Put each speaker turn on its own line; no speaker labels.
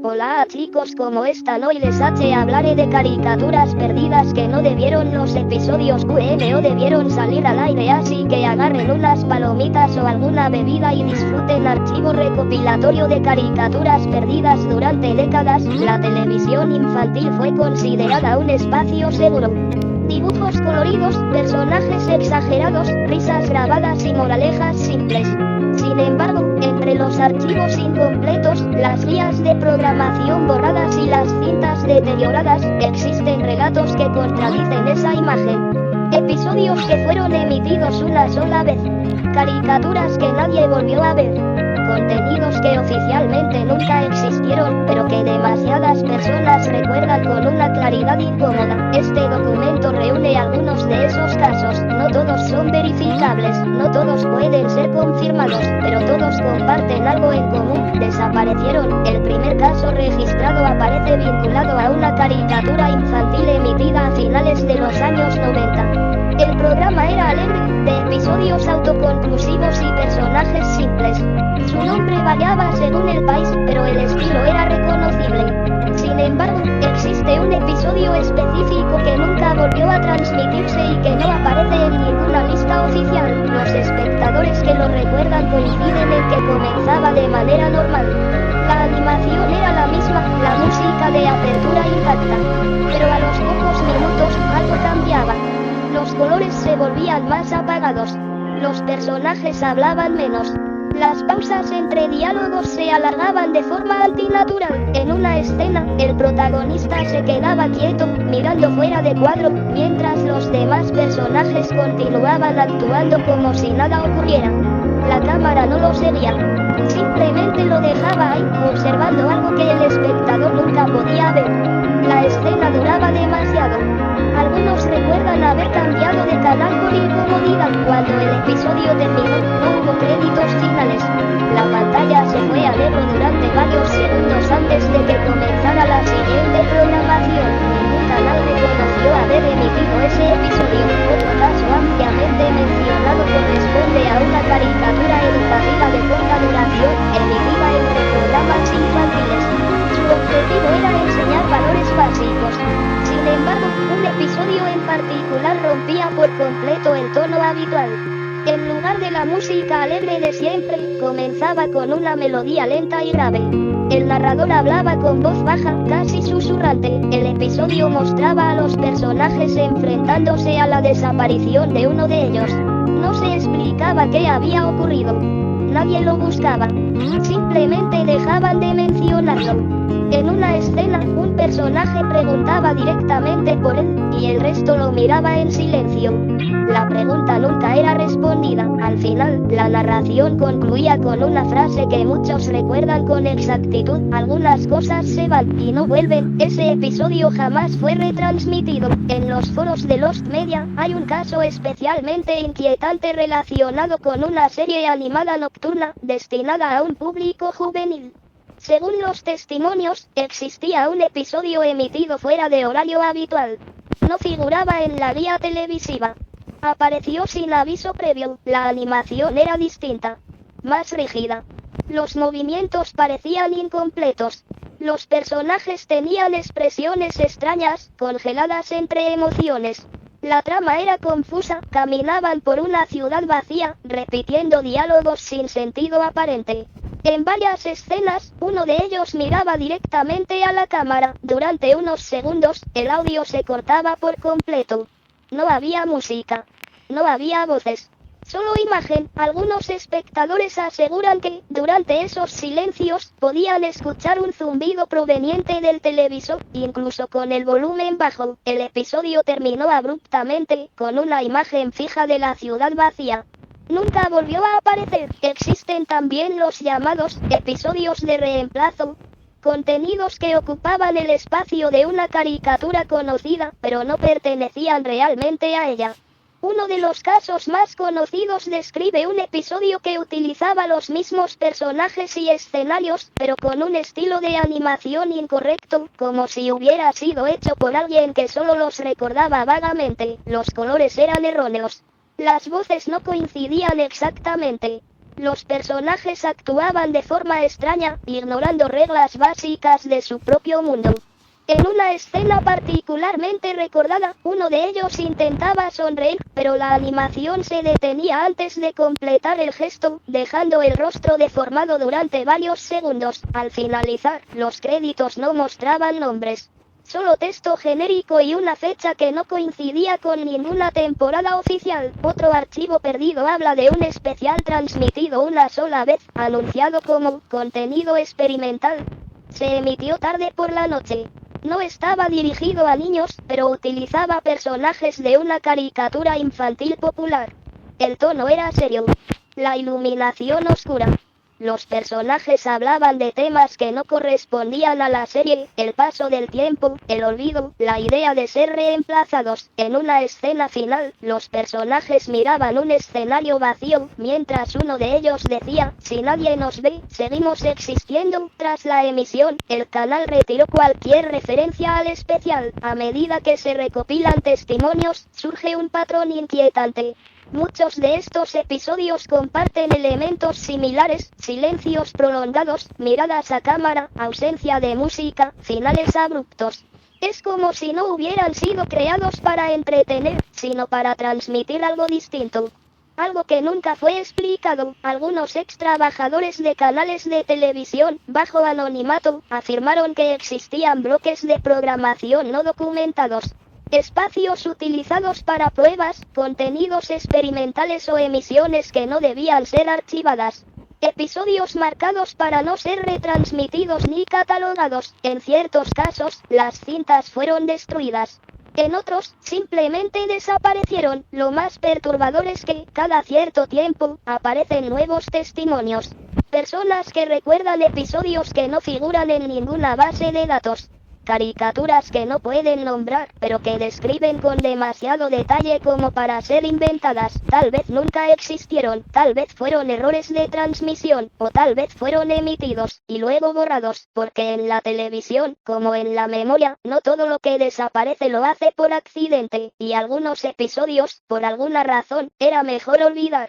Hola chicos, como están? Hoy les hablaré de caricaturas perdidas que no debieron los episodios QMO debieron salir al aire, así que agarren unas palomitas o alguna bebida y disfruten. Archivo recopilatorio de caricaturas perdidas. Durante décadas, la televisión infantil fue considerada un espacio seguro. Dibujos coloridos, personajes exagerados, risas grabadas y moralejas simples. Sin embargo, entre los archivos incompletos, las guías de programación borradas y las cintas deterioradas, existen relatos que contradicen esa imagen. Episodios que fueron emitidos una sola vez. Caricaturas que nadie volvió a ver. Contenidos que oficialmente nunca existieron, pero que demasiadas personas recuerdan con una claridad incómoda. Este documento reúne algunos de esos casos. No todos son verificables, no todos pueden ser confirmados, pero todos comparten algo en común: desaparecieron. El primer caso registrado aparece vinculado a una caricatura infantil emitida a finales de los años 90. El programa era alegre, de episodios autoconclusivos y personajes simples. Su nombre variaba según el país, pero el estilo era reconocible. Sin embargo, existe un episodio específico que nunca volvió a transmitirse y que no aparece en ninguna lista oficial. Los espectadores que lo recuerdan coinciden en que comenzaba de manera normal. La animación era la misma, la música de apertura intacta. Pero a los pocos minutos, algo cambiaba. Los colores se volvían más apagados. Los personajes hablaban menos. Las pausas entre diálogos se alargaban de forma antinatural. En una escena, el protagonista se quedaba quieto, mirando fuera de cuadro, mientras los demás personajes continuaban actuando como si nada ocurriera. La cámara no lo seguía. Simplemente lo dejaba ahí, observando algo que el espectador nunca podía ver. La escena duraba demasiado. Algunos recuerdan haber cambiado de canal por incomodidad. Cuando el episodio terminó, no hubo créditos finales. La pantalla se fue a negro durante varios segundos antes de que comenzara la siguiente programación. Ningún canal reconoció haber emitido ese episodio. Otro caso ampliamente mencionado corresponde a una caricatura educativa de corta duración, emitida entre programas infantiles. Su objetivo era enseñar valores básicos. Sin embargo, un episodio en particular rompía por completo el tono habitual. En lugar de la música alegre de siempre, comenzaba con una melodía lenta y grave. El narrador hablaba con voz baja, casi susurrante. El episodio mostraba a los personajes enfrentándose a la desaparición de uno de ellos. No se explicaba qué había ocurrido. Nadie lo buscaba. Simplemente dejaban de mencionarlo. En una escena, un personaje preguntaba directamente por él, y el resto lo miraba en silencio. La pregunta nunca era respondida. Al final, la narración concluía con una frase que muchos recuerdan con exactitud: algunas cosas se van y no vuelven. Ese episodio jamás fue retransmitido. En los foros de Lost Media, hay un caso especialmente inquietante relacionado con una serie animada nocturna, destinada a un público juvenil. Según los testimonios, existía un episodio emitido fuera de horario habitual. No figuraba en la guía televisiva. Apareció sin aviso previo. La animación era distinta, más rígida. Los movimientos parecían incompletos. Los personajes tenían expresiones extrañas, congeladas entre emociones. La trama era confusa, caminaban por una ciudad vacía, repitiendo diálogos sin sentido aparente. En varias escenas, uno de ellos miraba directamente a la cámara. Durante unos segundos, el audio se cortaba por completo. No había música. No había voces. Solo imagen. Algunos espectadores aseguran que, durante esos silencios, podían escuchar un zumbido proveniente del televisor, incluso con el volumen bajo. El episodio terminó abruptamente, con una imagen fija de la ciudad vacía. Nunca volvió a aparecer. Existen también los llamados episodios de reemplazo. Contenidos que ocupaban el espacio de una caricatura conocida, pero no pertenecían realmente a ella. Uno de los casos más conocidos describe un episodio que utilizaba los mismos personajes y escenarios, pero con un estilo de animación incorrecto, como si hubiera sido hecho por alguien que solo los recordaba vagamente. Los colores eran erróneos. Las voces no coincidían exactamente. Los personajes actuaban de forma extraña, ignorando reglas básicas de su propio mundo. En una escena particularmente recordada, uno de ellos intentaba sonreír, pero la animación se detenía antes de completar el gesto, dejando el rostro deformado durante varios segundos. Al finalizar, los créditos no mostraban nombres. Solo texto genérico y una fecha que no coincidía con ninguna temporada oficial. Otro archivo perdido habla de un especial transmitido una sola vez, anunciado como contenido experimental. Se emitió tarde por la noche. No estaba dirigido a niños, pero utilizaba personajes de una caricatura infantil popular. El tono era serio. La iluminación oscura. Los personajes hablaban de temas que no correspondían a la serie, el paso del tiempo, el olvido, la idea de ser reemplazados. En una escena final, los personajes miraban un escenario vacío, mientras uno de ellos decía, si nadie nos ve, seguimos existiendo. Tras la emisión, el canal retiró cualquier referencia al especial. A medida que se recopilan testimonios, surge un patrón inquietante. Muchos de estos episodios comparten elementos similares, silencios prolongados, miradas a cámara, ausencia de música, finales abruptos. Es como si no hubieran sido creados para entretener, sino para transmitir algo distinto. Algo que nunca fue explicado. Algunos ex trabajadores de canales de televisión, bajo anonimato, afirmaron que existían bloques de programación no documentados. Espacios utilizados para pruebas, contenidos experimentales o emisiones que no debían ser archivadas. Episodios marcados para no ser retransmitidos ni catalogados. En ciertos casos, las cintas fueron destruidas. En otros, simplemente desaparecieron. Lo más perturbador es que, cada cierto tiempo, aparecen nuevos testimonios. Personas que recuerdan episodios que no figuran en ninguna base de datos. Caricaturas que no pueden nombrar, pero que describen con demasiado detalle como para ser inventadas. Tal vez nunca existieron, tal vez fueron errores de transmisión, o tal vez fueron emitidos, y luego borrados, porque en la televisión, como en la memoria, no todo lo que desaparece lo hace por accidente, y algunos episodios, por alguna razón, era mejor olvidar.